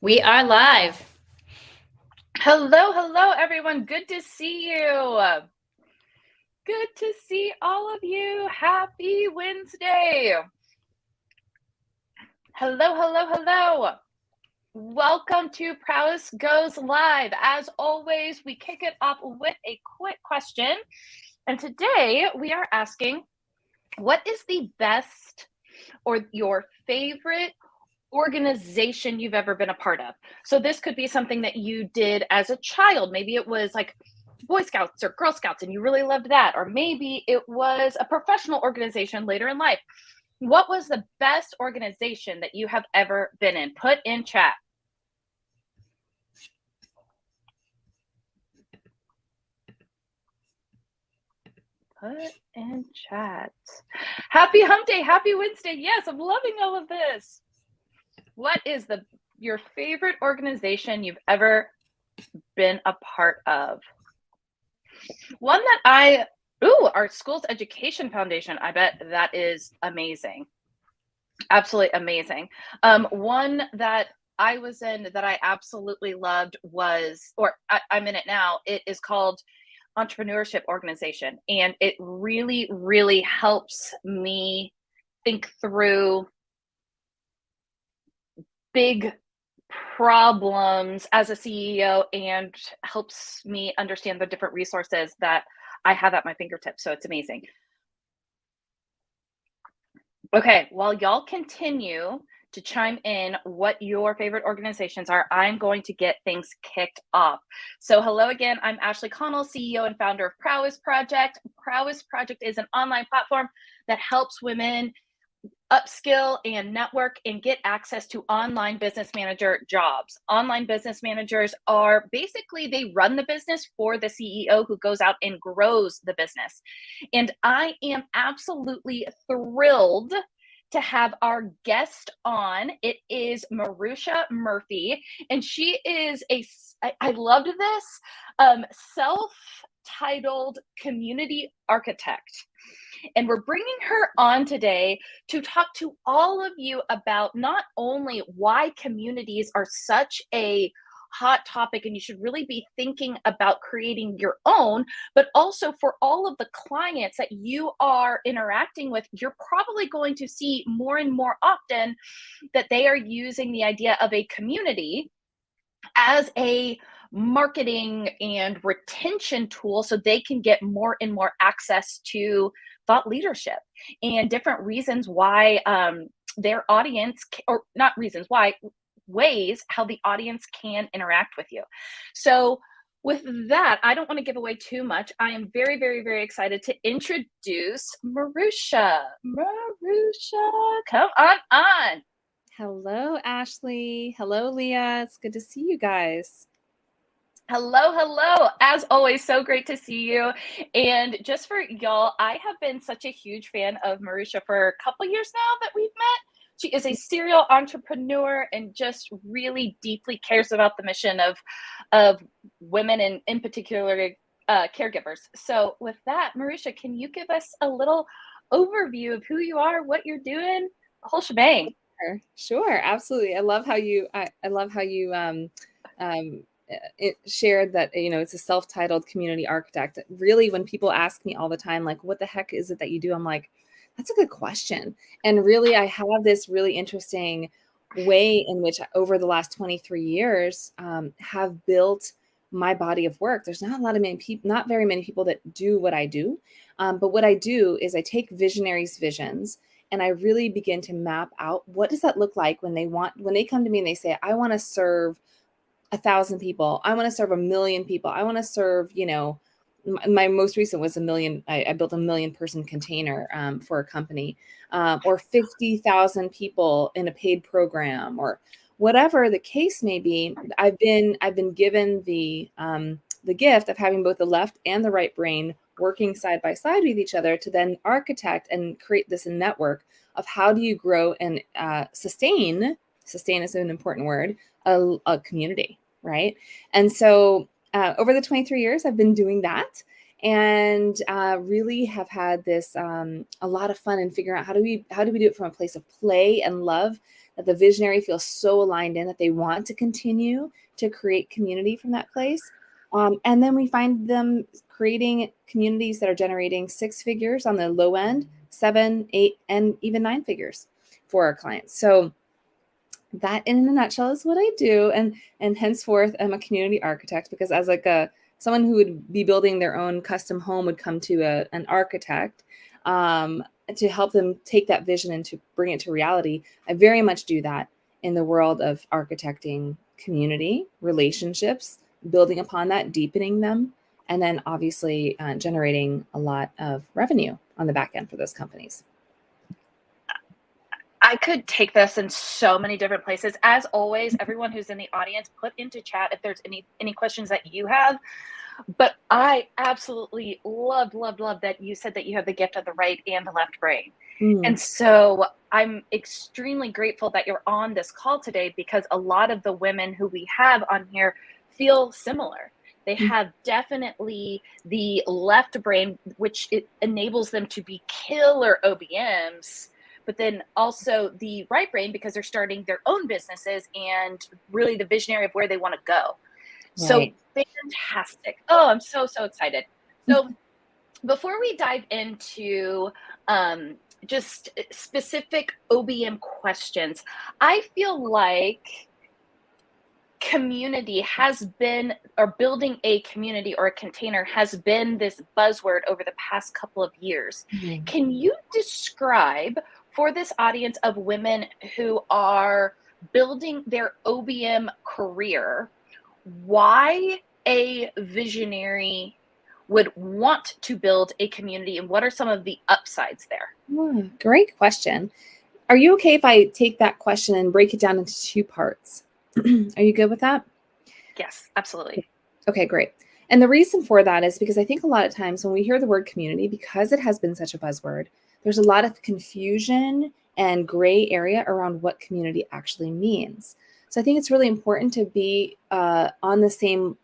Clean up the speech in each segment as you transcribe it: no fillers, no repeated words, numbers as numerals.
We are live. Hello, everyone. Good to see you. Good to see all of you. Happy Wednesday. Hello. Welcome to Prowess Goes Live. As always, we kick it off with a quick question. And today we are asking, what is the best or your favorite organization you've ever been a part of? So this could be something that you did as a child. Maybe it was like Boy Scouts or Girl Scouts and you really loved that. Or maybe it was a professional organization later in life. What was the best organization that you have ever been in? Put in chat. Put in chat. Happy hump day. Happy Wednesday. Yes, I'm loving all of this. What is your favorite organization you've ever been a part of? One that our school's education foundation. I bet that is amazing. Absolutely amazing. One that I was in that I absolutely loved I'm in it now. It is called Entrepreneurship Organization. And it really, really helps me think through big problems as a CEO and helps me understand the different resources that I have at my fingertips. So it's amazing. Okay, while y'all continue to chime in what your favorite organizations are, I'm going to get things kicked off. So hello again, I'm Ashley Connell, CEO and founder of Prowess Project. Prowess Project is an online platform that helps women upskill and network and get access to online business manager jobs. Online business managers are basically, they run the business for the CEO who goes out and grows the business. And I am absolutely thrilled to have our guest on. It is Maruxa Murphy, and she is I loved this, self-titled community architect. And we're bringing her on today to talk to all of you about not only why communities are such a hot topic and you should really be thinking about creating your own, but also for all of the clients that you are interacting with, you're probably going to see more and more often that they are using the idea of a community as a marketing and retention tool so they can get more and more access to thought leadership and different reasons why their audience, or not reasons why, ways how the audience can interact with you. So with that, I don't want to give away too much. I am very, very, very excited to introduce Maruxa. Maruxa, come on. Hello, Ashley. Hello, Leah. It's good to see you guys. Hello. As always, so great to see you. And just for y'all, I have been such a huge fan of Maruxa for a couple years now that we've met. She is a serial entrepreneur and just really deeply cares about the mission of women and in particular caregivers. So with that, Maruxa, can you give us a little overview of who you are, what you're doing, the whole shebang? Sure, absolutely. I love how you it shared that, it's a self-titled community architect. Really, when people ask me all the time, like, what the heck is it that you do? I'm like, that's a good question. And really, I have this really interesting way in which over the last 23 years have built my body of work. There's not very many people that do what I do. But what I do is I take visionaries' visions and I really begin to map out, what does that look like when they come to me and they say, I want to serve 1,000 people. I want to serve 1,000,000 people. I want to serve, my most recent was 1,000,000. I built a 1,000,000-person container for a company, or 50,000 people in a paid program, or whatever the case may be. I've been given the gift of having both the left and the right brain working side by side with each other to then architect and create this network of how do you grow and sustain is an important word, a community, right? And so over the 23 years, I've been doing that. and really have had this a lot of fun in figuring out how do we do it from a place of play and love, that the visionary feels so aligned in that they want to continue to create community from that place. And then we find them creating communities that are generating 6 figures on the low end, 7, 8, and even 9 figures for our clients. So that in a nutshell is what I do. And henceforth, I'm a community architect, because as like someone who would be building their own custom home would come to an architect to help them take that vision and to bring it to reality. I very much do that in the world of architecting community, relationships, building upon that, deepening them, and then obviously generating a lot of revenue on the back end for those companies. I could take this in so many different places. As always, everyone who's in the audience, put into chat if there's any questions that you have. But I absolutely love that you said that you have the gift of the right and the left brain. And so I'm extremely grateful that you're on this call today, because a lot of the women who we have on here feel similar. They have definitely the left brain, which it enables them to be killer OBMs, but then also the right brain, because they're starting their own businesses and really the visionary of where they want to go. So fantastic. Oh, I'm so excited. So before we dive into just specific OBM questions, I feel like community has been, or building a community or a container has been, this buzzword over the past couple of years. Can you describe for this audience of women who are building their OBM career, why a visionary would want to build a community, and what are some of the upsides there? Great question. Are you okay if I take that question and break it down into 2 parts? Are you good with that? Yes, absolutely. Okay, great. And the reason for that is because I think a lot of times when we hear the word community, because it has been such a buzzword, there's a lot of confusion and gray area around what community actually means. So I think it's really important to be on the same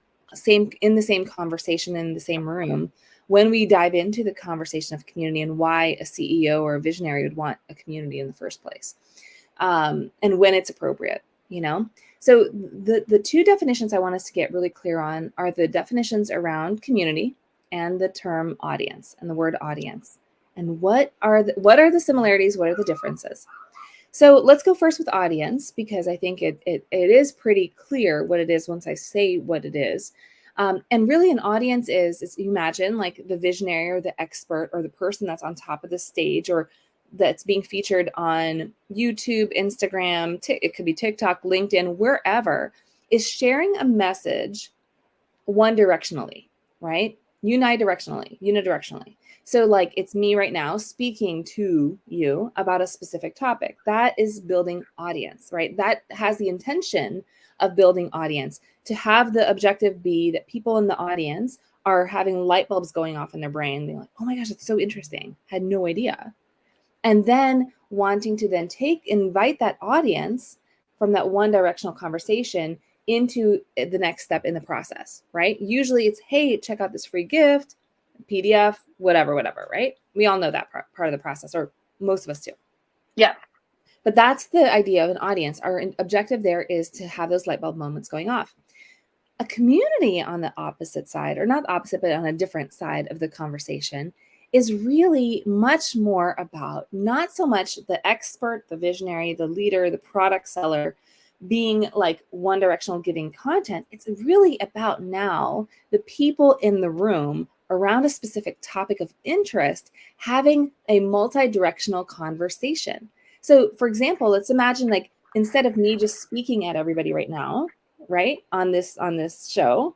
in the same conversation, in the same room, when we dive into the conversation of community and why a CEO or a visionary would want a community in the first place, and when it's appropriate, you know. So the 2 definitions I want us to get really clear on are the definitions around community and the term audience and the word audience. And what are the similarities? What are the differences? So let's go first with audience, because I think it is pretty clear what it is once I say what it is. And really an audience is you imagine like the visionary or the expert or the person that's on top of the stage, or that's being featured on YouTube, Instagram, it could be TikTok, LinkedIn, wherever, is sharing a message one directionally, right? Unidirectionally. So like it's me right now speaking to you about a specific topic. That is building audience, right? That has the intention of building audience, to have the objective be that people in the audience are having light bulbs going off in their brain. They're like, oh my gosh, it's so interesting. Had no idea. And then wanting to then invite that audience from that one directional conversation into the next step in the process, right? Usually it's, hey, check out this free gift, PDF, whatever, right? We all know that part of the process, or most of us do. Yeah. But that's the idea of an audience. Our objective there is to have those light bulb moments going off. A community on the opposite side, or not opposite, but on a different side of the conversation, is really much more about not so much the expert, the visionary, the leader, the product seller being like one directional giving content. It's really about now the people in the room around a specific topic of interest having a multi-directional conversation. So for example, let's imagine like instead of me just speaking at everybody right now, right, on this show,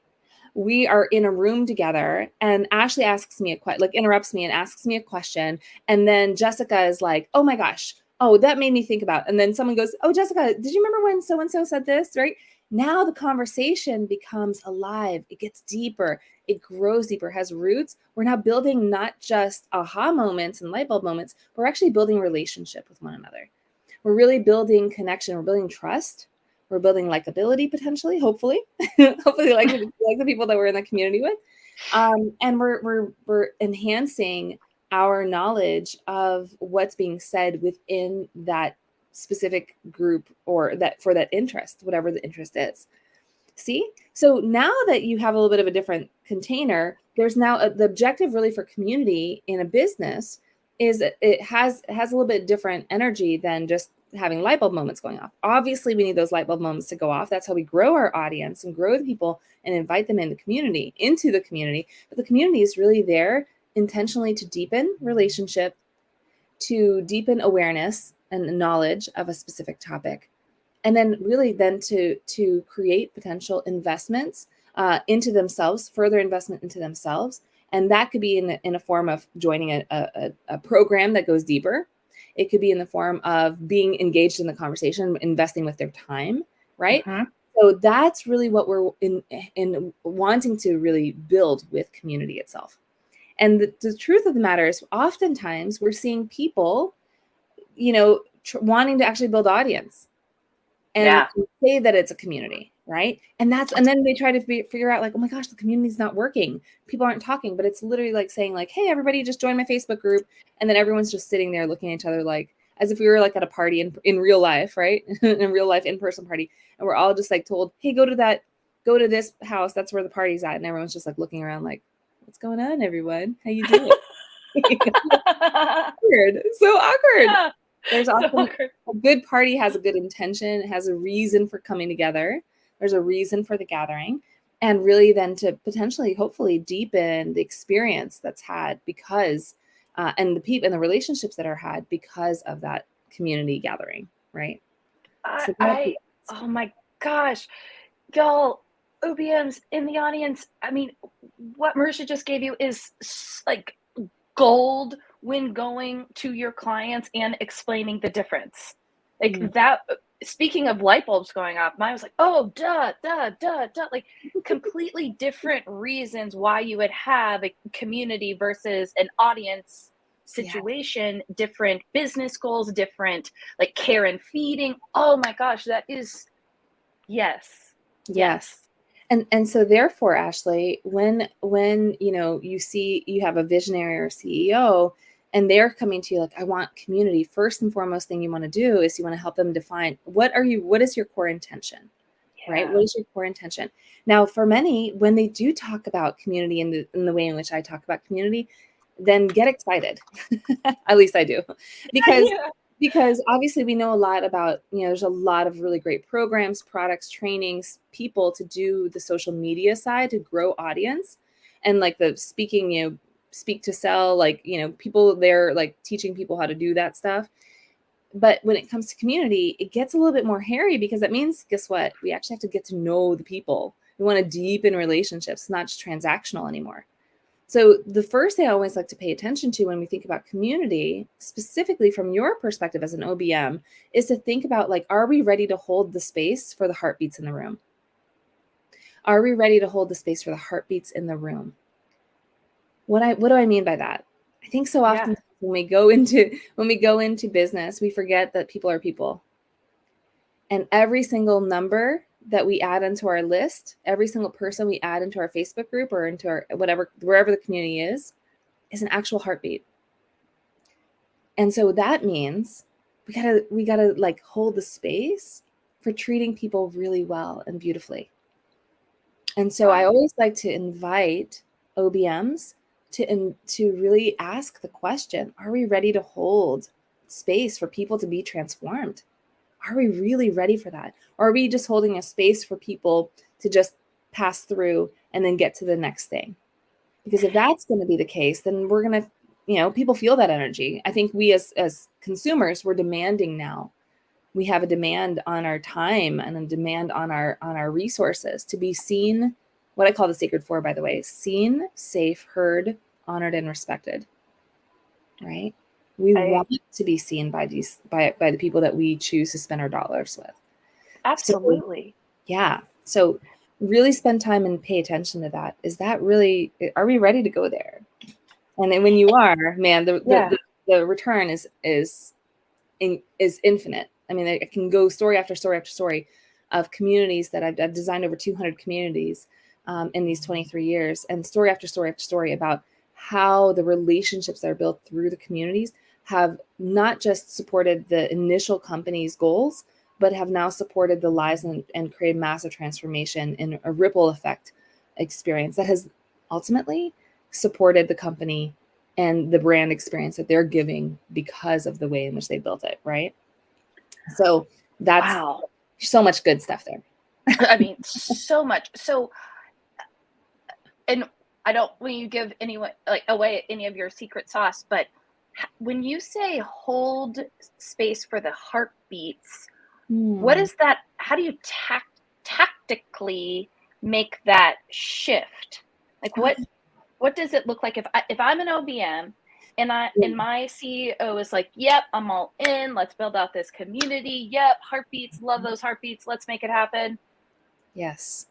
we are in a room together and Ashley asks me interrupts me and asks me a question. And then Jessica is like, oh my gosh, oh, that made me think about. And then someone goes, oh, Jessica, did you remember when so-and-so said this, right? Now the conversation becomes alive. It gets deeper. It grows deeper, has roots. We're now building not just aha moments and light bulb moments. We're actually building relationship with one another. We're really building connection. We're building trust. We're building likability potentially, hopefully, like the people that we're in the community with. And we're enhancing our knowledge of what's being said within that specific group, or that for that interest, whatever the interest is. See? So now that you have a little bit of a different container, there's now the objective really for community in a business is it has a little bit different energy than just having light bulb moments going off. Obviously, we need those light bulb moments to go off. That's how we grow our audience and grow the people and invite them into the community. But the community is really there intentionally to deepen relationship, to deepen awareness and knowledge of a specific topic, and then really then to create potential investments into themselves, further investment into themselves. And that could be in a form of joining a program that goes deeper. It could be in the form of being engaged in the conversation, investing with their time, right? Mhm. So that's really what we're in wanting to really build with community itself. And the truth of the matter is, oftentimes we're seeing people, wanting to actually build audience and Yeah. say that it's a community, right? And then they try to figure out like, oh my gosh, the community's not working. People aren't talking, but it's literally like saying like, hey, everybody just join my Facebook group. And then everyone's just sitting there looking at each other like, as if we were like at a party in real life, right? In real life, in-person party. And we're all just like told, hey, go to this house. That's where the party's at. And everyone's just like looking around like, what's going on, everyone? How you doing? Weird. So awkward. Yeah. There's So often awkward. a good party has a good intention. It has a reason for coming together. There's a reason for the gathering, and really then to potentially, hopefully, deepen the experience that's had because, and the people and the relationships that are had because of that community gathering, right? So that's Oh my gosh, y'all, OBMs in the audience. I mean, what Maruxa just gave you is like gold when going to your clients and explaining the difference. Like mm, that, speaking of light bulbs going off, mine was like, oh, duh, duh, duh, duh. Like completely different reasons why you would have a community versus an audience yeah, situation, different business goals, different like care and feeding. Oh my gosh, that is, yes, yes. yes. And so therefore, Ashley, when you see you have a visionary or CEO and they're coming to you like, I want community, first and foremost thing you want to do is you want to help them define what is your core intention, right? Yeah. What is your core intention? Now, for many, when they do talk about community in the way in which I talk about community, then get excited. At least I do. Because Yeah. because obviously we know a lot about, there's a lot of really great programs, products, trainings, people to do the social media side to grow audience and like the speaking, speak to sell, like, people there like teaching people how to do that stuff. But when it comes to community, it gets a little bit more hairy because that means, guess what? We actually have to get to know the people. We want to deepen relationships, it's not just transactional anymore. So the first thing I always like to pay attention to when we think about community, specifically from your perspective as an OBM, is to think about like, are we ready to hold the space for the heartbeats in the room? Are we ready to hold the space for the heartbeats in the room? What do I mean by that? I think so Yeah. often when we go into business, we forget that people are people. And every single number that we add into our list, every single person we add into our Facebook group or into our whatever, wherever the community is an actual heartbeat. And so that means we gotta like hold the space for treating people really well and beautifully. And so I Wow. always like to invite OBMs to really ask the question, are we ready to hold space for people to be transformed? Are we really ready for that? Or are we just holding a space for people to just pass through and then get to the next thing? Because if that's going to be the case, then we're going to, people feel that energy. I think we as consumers, we're demanding now. We have a demand on our time and a demand on our resources to be seen, what I call the sacred four, by the way, seen, safe, heard, honored, and respected. Right? We I want to be seen by the people that we choose to spend our dollars with. So absolutely. yeah. So really spend time and pay attention to that. Are we ready to go there? And then when you are, man, Yeah. the return is infinite. I mean, I can go story after story after story of communities that I've designed over 200 communities in these 23 years, and story after story after story about how the relationships that are built through the communities have not just supported the initial company's goals, but have now supported the lives and created massive transformation in a ripple effect experience that has ultimately supported the company and the brand experience that they're giving because of the way in which they built it, right? So that's so much good stuff there. I mean, so much. So, and I don't want you give anyone away any of your secret sauce, but when you say hold space for the heartbeats, what is that? How do you tactically make that shift? Like what does it look like if I'm an OBM and my CEO is like, yep, I'm all in, let's build out this community. Yep, heartbeats, love those heartbeats, let's make it happen. Yes.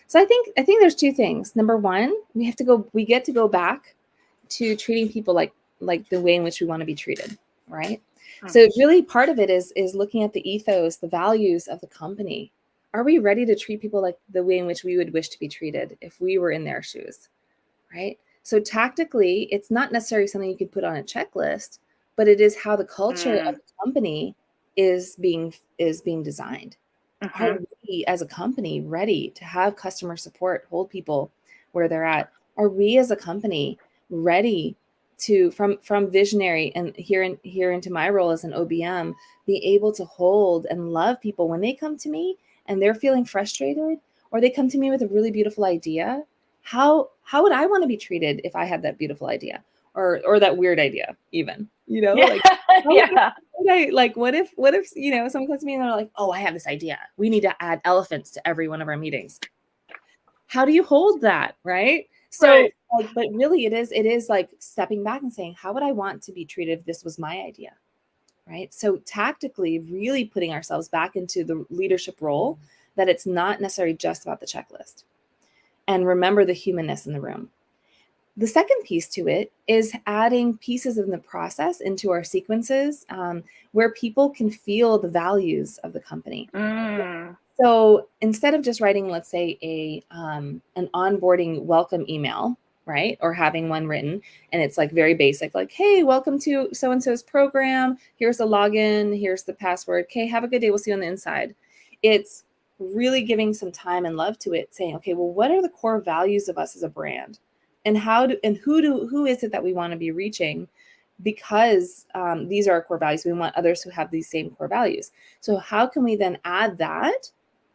So I think there's two things. Number one, we get to go back to treating people like the way in which we want to be treated, right? So really part of it is looking at the ethos, the values of the company. Are we ready to treat people like the way in which we would wish to be treated if we were in their shoes, right? So tactically, it's not necessarily something you could put on a checklist, but it is how the culture of the company is being designed. Are we as a company ready to have customer support, hold people where they're at? Are we as a company ready to, from visionary and here into my role as an OBM, be able to hold and love people when they come to me and they're feeling frustrated, or they come to me with a really beautiful idea? How would I want to be treated if I had that beautiful idea or that weird idea even, like, what if, someone comes to me and they're like, oh, I have this idea. We need to add elephants to every one of our meetings. How do you hold that? Right. So, but really it is like stepping back and saying, how would I want to be treated if this was my idea? Right. So tactically really putting ourselves back into the leadership role, that it's not necessarily just about the checklist, and remember the humanness in the room. The second piece to it is adding pieces in the process into our sequences, where people can feel the values of the company. So instead of just writing, let's say, an onboarding welcome email, right? Or having one written and it's like very basic, like, hey, welcome to so-and-so's program. Here's the login. Here's the password. Okay, have a good day. We'll see you on the inside. It's really giving some time and love to it, saying, okay, well, what are the core values of us as a brand? And who is it that we want to be reaching? Because these are our core values. We want others who have these same core values. So how can we then add that,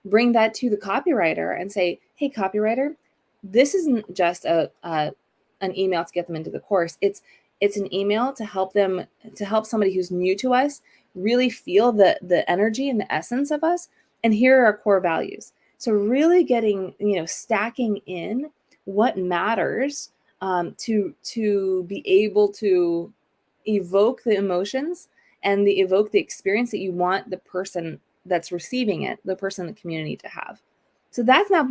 bring that to the copywriter and say, hey, copywriter, this isn't just an email to get them into the course. It's an email to help somebody who's new to us really feel the energy and the essence of us. And here are our core values. So really getting, stacking in what matters to be able to evoke the emotions and evoke the experience that you want the person that's receiving it, the person in the community, to have. So that's now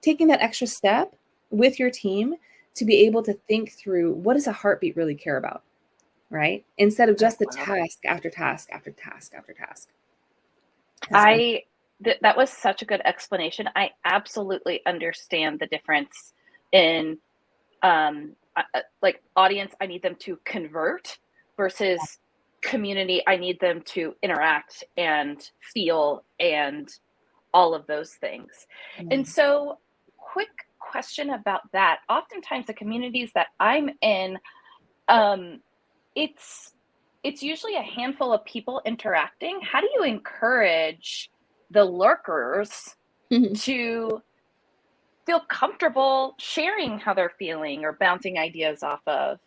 taking that extra step with your team to be able to think through, what does a heartbeat really care about, right? Instead of just the task after task after task after task. That was such a good explanation. I absolutely understand the difference in like audience, I need them to convert, versus community, I need them to interact and feel and all of those things. And so, quick question about that. Oftentimes the communities that I'm in, it's usually a handful of people interacting. How do you encourage the lurkers to feel comfortable sharing how they're feeling or bouncing ideas off of?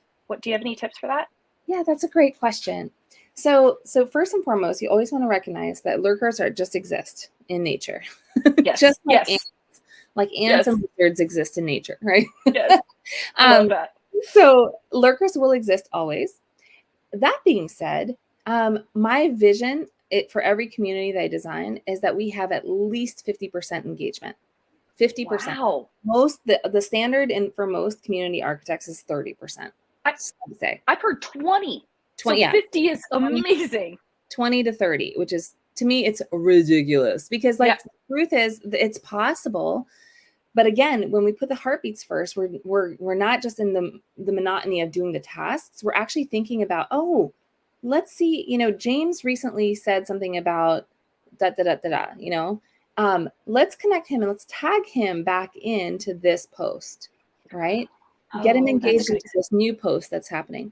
Do you have any tips for that? Yeah, that's a great question. So first and foremost, you always want to recognize that lurkers just exist in nature. Yes. Just like ants and lizards exist in nature, right? Yes. I love that. So lurkers will exist always. That being said, my vision for every community that I design is that we have at least 50% engagement. 50%. Wow. The standard for most community architects is 30%. I've heard 20. 20, so 50 is amazing. 20 to 30, which is, to me, it's ridiculous, because the truth is, it's possible But again, when we put the heartbeats first, we're not just in the monotony of doing the tasks. We're actually thinking about, oh, let's see, James recently said something about da da da da da, let's connect him and let's tag him back into this post, right? Get him Oh, that's engaged good. into this new post that's happening,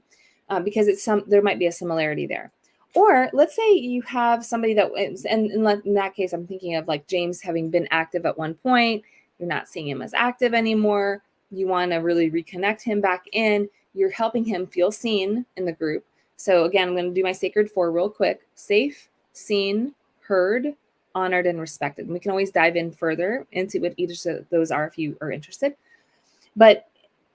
because there might be a similarity there. Or let's say you have somebody that, and in that case, I'm thinking of like James having been active at one point. You're not seeing him as active anymore. You want to really reconnect him back in. You're helping him feel seen in the group. So again, I'm going to do my sacred 4 real quick. Safe, seen, heard, honored, and respected. And we can always dive in further into what each of those are if you are interested. But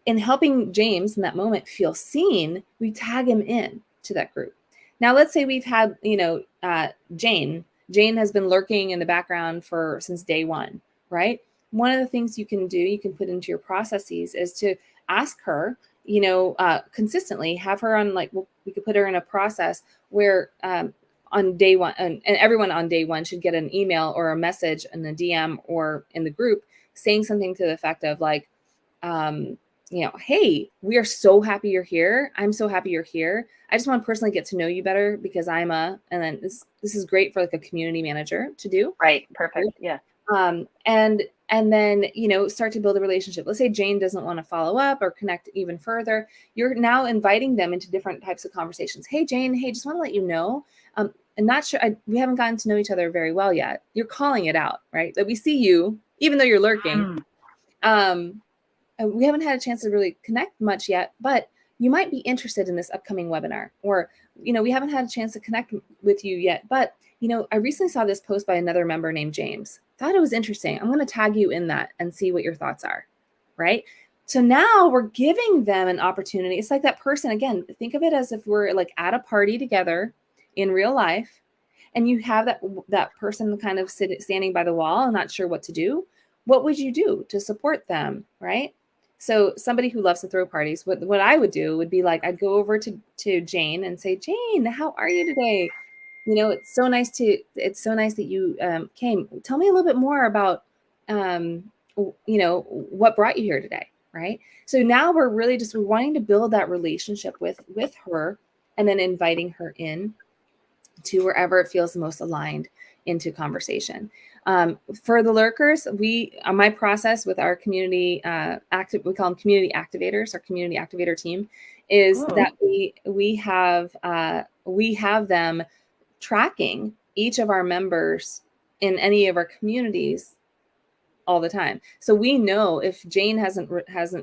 in helping James in that moment feel seen, we tag him in to that group. Now, let's say we've had, Jane. Jane has been lurking in the background since day one, right? One of the things you can do, you can put into your processes is to ask her, consistently, have her on we could put her in a process where on day one, and everyone on day one should get an email or a message in the DM or in the group saying something to the effect of like, hey, we are so happy you're here. I'm so happy you're here. I just want to personally get to know you better because and then this is great for like a community manager to do. Right. Perfect. Yeah. And then, start to build a relationship. Let's say Jane doesn't want to follow up or connect even further. You're now inviting them into different types of conversations. Hey, Jane, hey, just want to let you know, I'm not sure, we haven't gotten to know each other very well yet. You're calling it out, right? That we see you, even though you're lurking. We haven't had a chance to really connect much yet, but you might be interested in this upcoming webinar, or, we haven't had a chance to connect with you yet, but, I recently saw this post by another member named James. Thought it was interesting. I'm going to tag you in that and see what your thoughts are, right? So now we're giving them an opportunity. It's like that person, again, think of it as if we're like at a party together in real life, and you have that person kind of standing by the wall, not sure what to do. What would you do to support them, right? So somebody who loves to throw parties, what I would do would be like, I'd go over to Jane and say, Jane, how are you today? It's so nice that you came. Tell me a little bit more about, what brought you here today, right? So now we're really we're wanting to build that relationship with her, and then inviting her in to wherever it feels the most aligned into conversation. For the lurkers, my process with our community we call them community activators, our community activator team, is that we have them tracking each of our members in any of our communities all the time. So we know if Jane hasn't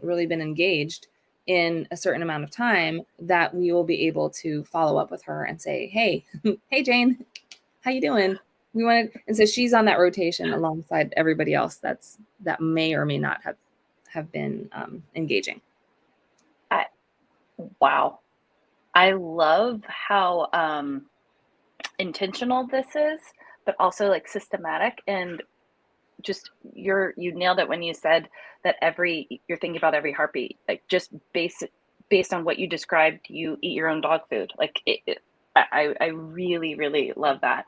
really been engaged in a certain amount of time, that we will be able to follow up with her and say, hey, hey, Jane, how you doing? And so she's on that rotation alongside everybody else that may or may not have been engaging. Wow. I love how intentional this is, but also like systematic, and just you nailed it when you said that you're thinking about every heartbeat, like just based on what you described, you eat your own dog food. Like I really, really love that.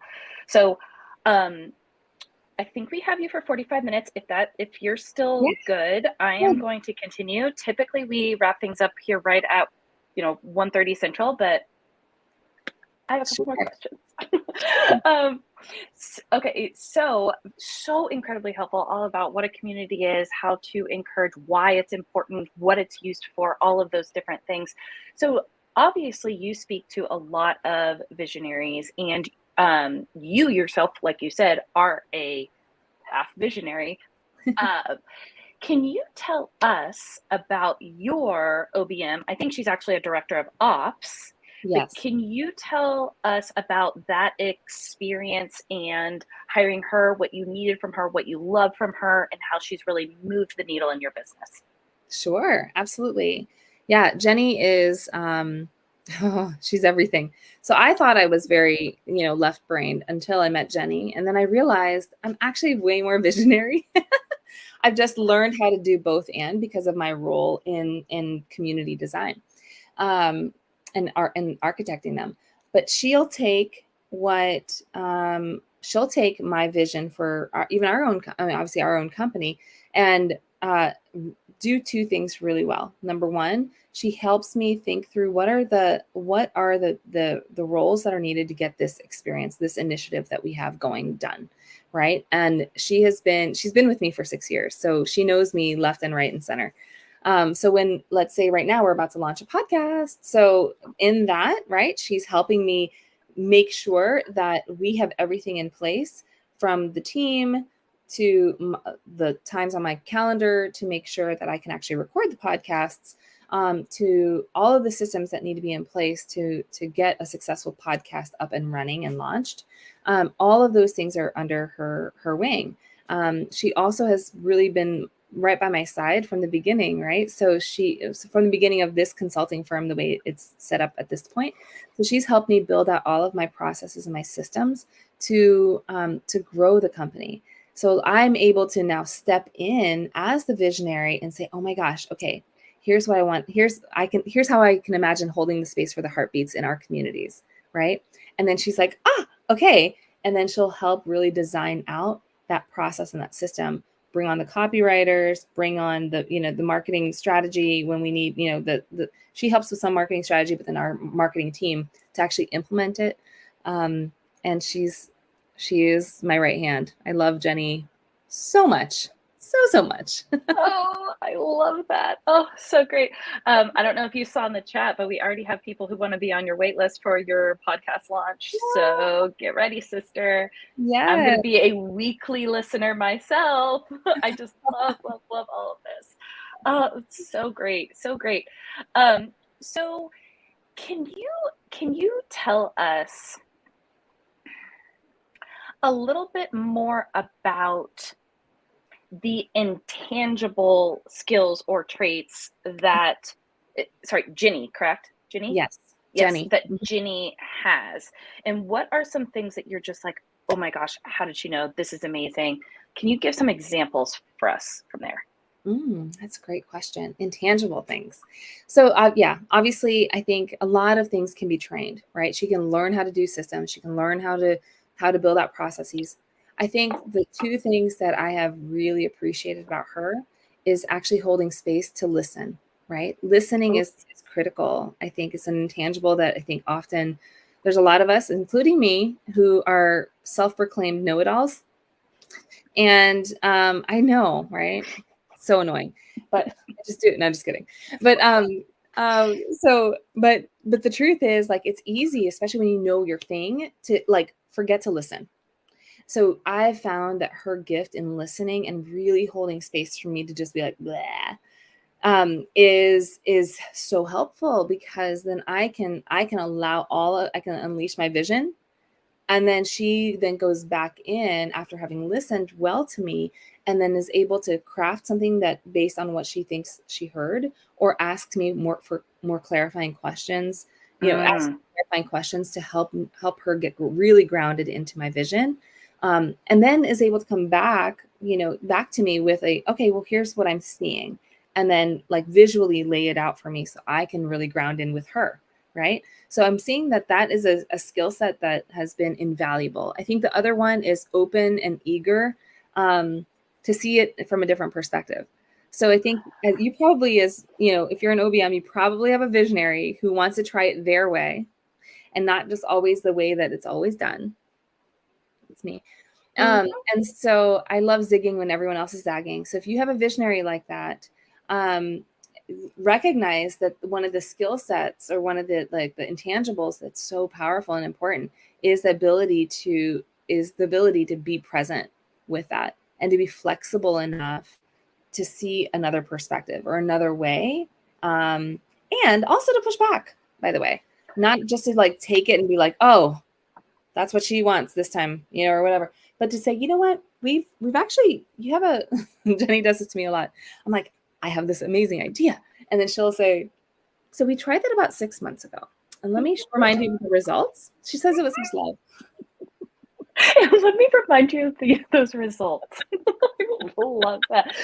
So I think we have you for 45 minutes. If you're still good, I am going to continue. Typically we wrap things up here right at 1:30 Central, but I have a couple more questions. Okay, so incredibly helpful, all about what a community is, how to encourage, why it's important, what it's used for, all of those different things. So obviously you speak to a lot of visionaries, and you yourself, like you said, are a half visionary. Can you tell us about your OBM? I think she's actually a director of ops. Yes. But can you tell us about that experience and hiring her, what you needed from her, what you love from her, and how she's really moved the needle in your business? Sure, absolutely. Yeah, Jenny is she's everything. So I thought I was very, left-brained until I met Jenny, and then I realized I'm actually way more visionary. I've just learned how to do both and because of my role in community design, and architecting them. But she'll take my vision for even our own, obviously our own company, and do two things really well. Number one, she helps me think through what are the roles that are needed to get this experience, this initiative that we have going done, right? And she's been with me for 6 years, so she knows me left and right and center. So when, let's say right now we're about to launch a podcast, so in that, right, she's helping me make sure that we have everything in place, from the team to the times on my calendar to make sure that I can actually record the podcasts, to all of the systems that need to be in place to get a successful podcast up and running and launched. All of those things are under her wing. She also has really been right by my side from the beginning, right? So from the beginning of this consulting firm, the way it's set up at this point. So she's helped me build out all of my processes and my systems to grow the company. So I'm able to now step in as the visionary and say, oh my gosh, okay, here's what I want. Here's how I can imagine holding the space for the heartbeats in our communities, right? And then she's like, okay. And then she'll help really design out that process and that system, bring on the copywriters, bring on the marketing strategy when we need, she helps with some marketing strategy, but then our marketing team to actually implement it. And she is my right hand. I love Jenny so much. So much. Oh, I love that. Oh, so great. I don't know if you saw in the chat, but we already have people who want to be on your wait list for your podcast launch. Yeah. So get ready, sister. Yeah. I'm going to be a weekly listener myself. I just love all of this. Oh, it's so great. So great. So can you tell us a little bit more about the intangible skills or traits that, Ginny, correct? Ginny? Yes, Jenny. That Ginny has. And what are some things that you're just like, oh my gosh, how did she know? This is amazing. Can you give some examples for us from there? That's a great question. Intangible things. So obviously I think a lot of things can be trained, right? She can learn how to do systems. She can learn how to build out processes. I think the two things that I have really appreciated about her is actually holding space to listen, right? Listening is critical. I think it's an intangible that I think often there's a lot of us, including me, who are self-proclaimed know-it-alls. And I know, right? So annoying, but I just do it. No, I'm just kidding. But but the truth is, like, it's easy, especially when you know your thing, to like forget to listen. So I've found that her gift in listening and really holding space for me to just be like, blah, is so helpful, because then I can unleash my vision. And then she then goes back in after having listened well to me, and then is able to craft something that based on what she thinks she heard, or asks me more clarifying questions, ask clarifying questions to help her get really grounded into my vision. And then is able to come back to me with okay, well, here's what I'm seeing. And then like visually lay it out for me so I can really ground in with her. Right. So I'm seeing that is a skill set that has been invaluable. I think the other one is open and eager to see it from a different perspective. So I think you probably, if you're an OBM, you probably have a visionary who wants to try it their way and not just always the way that it's always done. It's me. And so I love zigging when everyone else is zagging. So if you have a visionary like that, recognize that one of the skill sets, or one of the intangibles that's so powerful and important, is the ability to be present with that, and to be flexible enough to see another perspective or another way, and also to push back, by the way, not just to like take it and be like, oh, that's what she wants this time, or whatever, but to say, you know what, we've actually, you have a Jenny does this to me a lot. I'm like, I have this amazing idea. And then she'll say, so we tried that about 6 months ago. And let me remind you of the results. She says it was slow. Let me remind you of those results. I love that.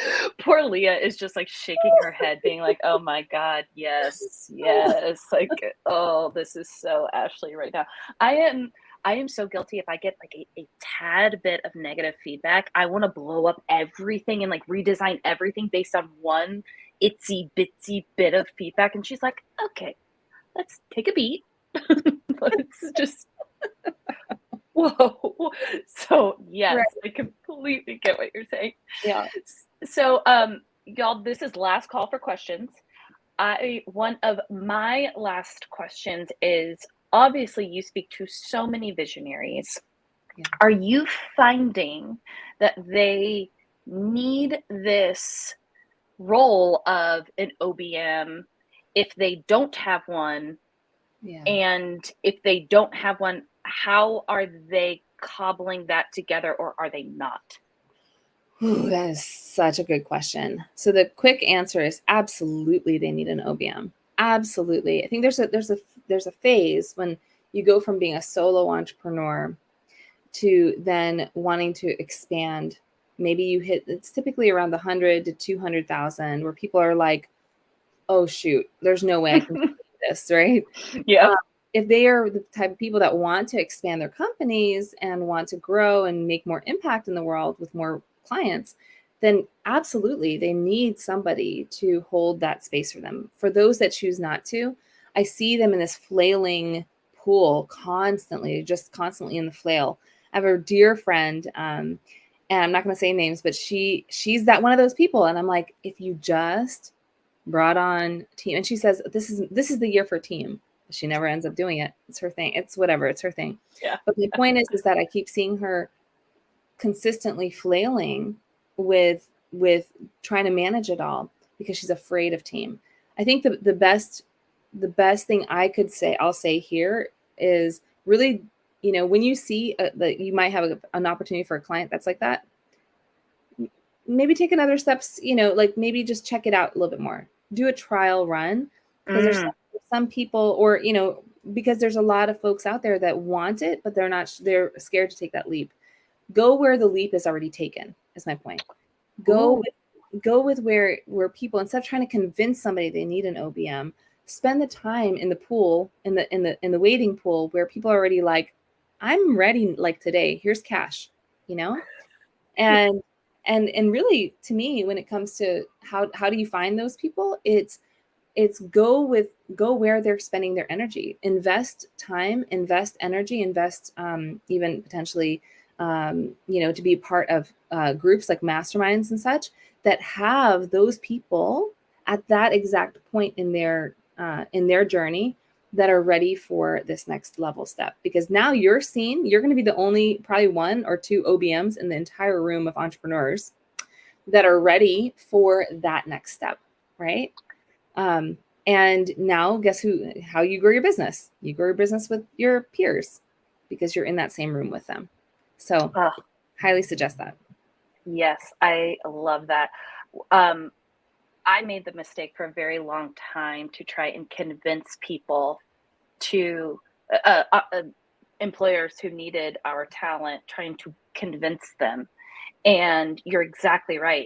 Poor Leah is just like shaking her head, being like, oh my God, yes. Like, oh, this is so Ashley right now. I am so guilty if I get like a tad bit of negative feedback. I want to blow up everything and like redesign everything based on one itsy bitsy bit of feedback. And she's like, okay, let's take a beat. Let's just, whoa. So, yes, Right. I completely get what you're saying. Yeah. So, y'all, this is last call for questions. One of my last questions is, obviously you speak to so many visionaries. Yeah. Are you finding that they need this role of an OBM if they don't have one? Yeah. And if they don't have one, how are they cobbling that together, or are they not? Ooh, that is such a good question. So the quick answer is absolutely they need an OBM. Absolutely. I think there's a phase when you go from being a solo entrepreneur to then wanting to expand. Maybe you hit, it's typically around the 100 to 200,000 where people are like, oh shoot, there's no way I can do this, right? Yep. Um, if they are the type of people that want to expand their companies and want to grow and make more impact in the world with more clients, then absolutely they need somebody to hold that space for them. For those that choose not to, I see them in this flailing pool constantly, just constantly in the flail. I have a dear friend, and I'm not going to say names, but she's that one of those people, and I'm like, if you just brought on team, and she says this is the year for team. She never ends up doing it. It's her thing. It's whatever. It's her thing. Yeah. But the point is that I keep seeing her consistently flailing with trying to manage it all because she's afraid of team. I think the best thing I'll say here is really, when you see that you might have an opportunity for a client that's like that, maybe take another steps, like maybe just check it out a little bit more. Do a trial run because there's some people, or, because there's a lot of folks out there that want it, but they're scared to take that leap. Go where the leap is already taken, is my point. Go with where people, instead of trying to convince somebody they need an OBM, spend the time in the pool, in the waiting pool where people are already like, I'm ready, like today, here's cash, and and really, to me, when it comes to how do you find those people, it's go where they're spending their energy. Invest time, invest energy, invest even potentially to be part of groups like masterminds and such that have those people at that exact point in their journey that are ready for this next level step. Because now you're going to be the only probably one or two OBMs in the entire room of entrepreneurs that are ready for that next step, right? And now guess how you grow your business? You grow your business with your peers because you're in that same room with them. So highly suggest that. Yes, I love that. I made the mistake for a very long time to try and convince people to employers who needed our talent, trying to convince them. And you're exactly right.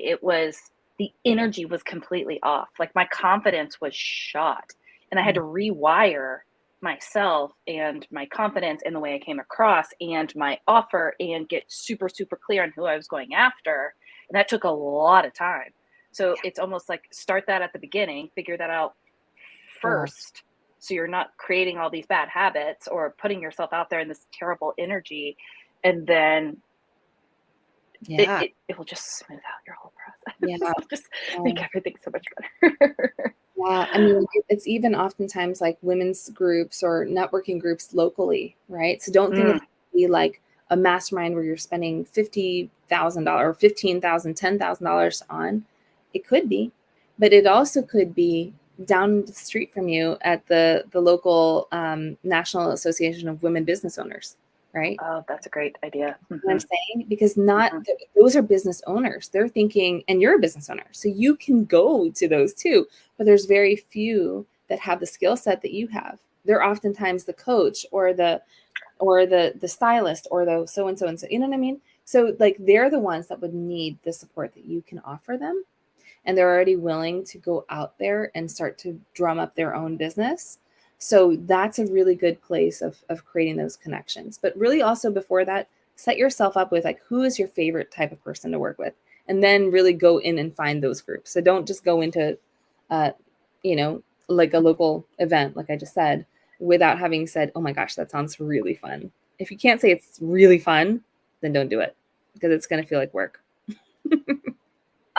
The energy was completely off. Like my confidence was shot, and I had to rewire myself and my confidence in the way I came across and my offer and get super, super clear on who I was going after. And that took a lot of time. So it's almost like start that at the beginning, figure that out first. So you're not creating all these bad habits or putting yourself out there in this terrible energy. And then it will just smooth out your whole process. It'll just make everything so much better. Yeah, I mean, it's even oftentimes like women's groups or networking groups locally, right? So don't think it has to be like a mastermind where you're spending $50,000 or $15,000, $10,000 on. It could be, but it also could be down the street from you at the local National Association of Women Business Owners, right? Oh, that's a great idea. You know what I'm saying? Because those are business owners. They're thinking, and you're a business owner, so you can go to those too. But there's very few that have the skill set that you have. They're oftentimes the coach or the stylist or the so and so and so. You know what I mean? So like they're the ones that would need the support that you can offer them, and they're already willing to go out there and start to drum up their own business. So that's a really good place of creating those connections. But really also before that, set yourself up with like, who is your favorite type of person to work with? And then really go in and find those groups. So don't just go into, uh, like a local event, like I just said, without having said, oh my gosh, that sounds really fun. If you can't say it's really fun, then don't do it because it's going to feel like work.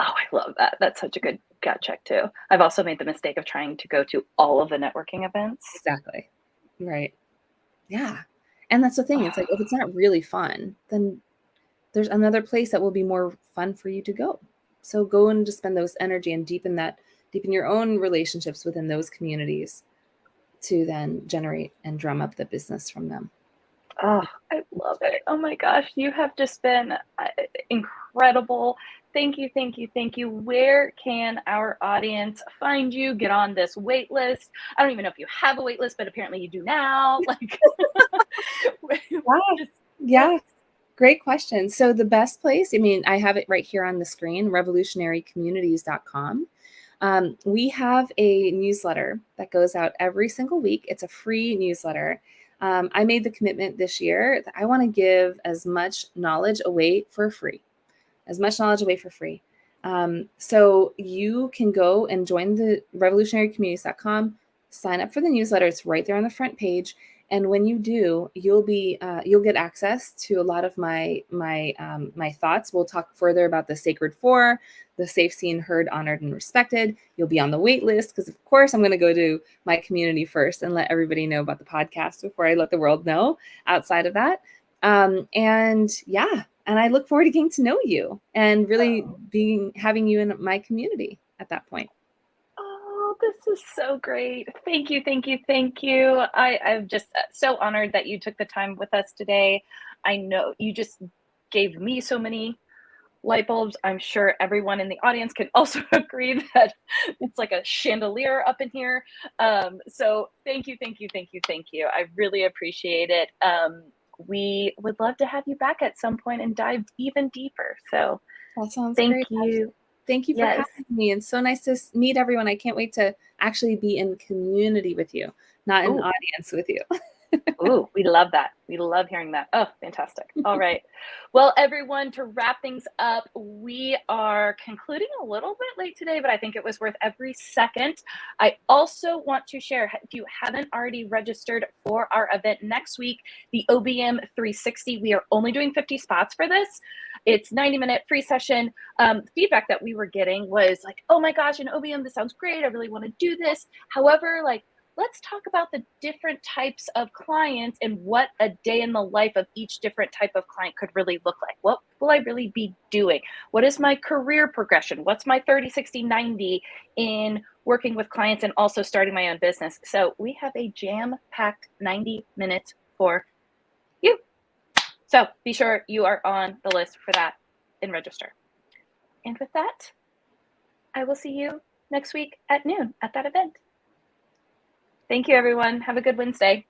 Oh, I love that. That's such a good gut check too. I've also made the mistake of trying to go to all of the networking events. Exactly. Right. Yeah. And that's the thing. It's like, if it's not really fun, then there's another place that will be more fun for you to go. So go and just spend those energy and deepen your own relationships within those communities to then generate and drum up the business from them. Oh, I love it. Oh my gosh, you have just been incredible. Thank you, thank you, thank you. Where can our audience find you? Get on this wait list. I don't even know if you have a wait list, but apparently you do now. Like, Yeah. Great question. So the best place, I mean, I have it right here on the screen, revolutionarycommunities.com. We have a newsletter that goes out every single week. It's a free newsletter. I made the commitment this year that I want to give as much knowledge away for free. So you can go and join the revolutionarycommunities.com, sign up for the newsletter. It's right there on the front page. And when you do, you'll get access to a lot of my thoughts. We'll talk further about the sacred four, the safe, seen, heard, honored, and respected. You'll be on the wait list because, of course, I'm going to go to my community first and let everybody know about the podcast before I let the world know outside of that. And I look forward to getting to know you and really having you in my community at that point. Oh, this is so great. Thank you, thank you, thank you. I'm just so honored that you took the time with us today. I know you just gave me so many light bulbs. I'm sure everyone in the audience can also agree that it's like a chandelier up in here. So thank you, thank you, thank you, thank you. I really appreciate it. We would love to have you back at some point and dive even deeper. So That sounds thank great. you. Thank you for Yes. having me. And so nice to meet everyone. I can't wait to actually be in community with you, not in audience with you. Ooh, we love that. We love hearing that. Oh, fantastic. All right. Well, everyone, to wrap things up, we are concluding a little bit late today, but I think it was worth every second. I also want to share, if you haven't already registered for our event next week, the OBM 360, we are only doing 50 spots for this. It's 90-minute free session. Feedback that we were getting was like, oh my gosh, an OBM, this sounds great. I really want to do this. However, like, let's talk about the different types of clients and what a day in the life of each different type of client could really look like. What will I really be doing? What is my career progression? What's my 30, 60, 90 in working with clients and also starting my own business? So we have a jam-packed 90 minutes for you. So be sure you are on the list for that and register. And with that, I will see you next week at noon at that event. Thank you, everyone. Have a good Wednesday.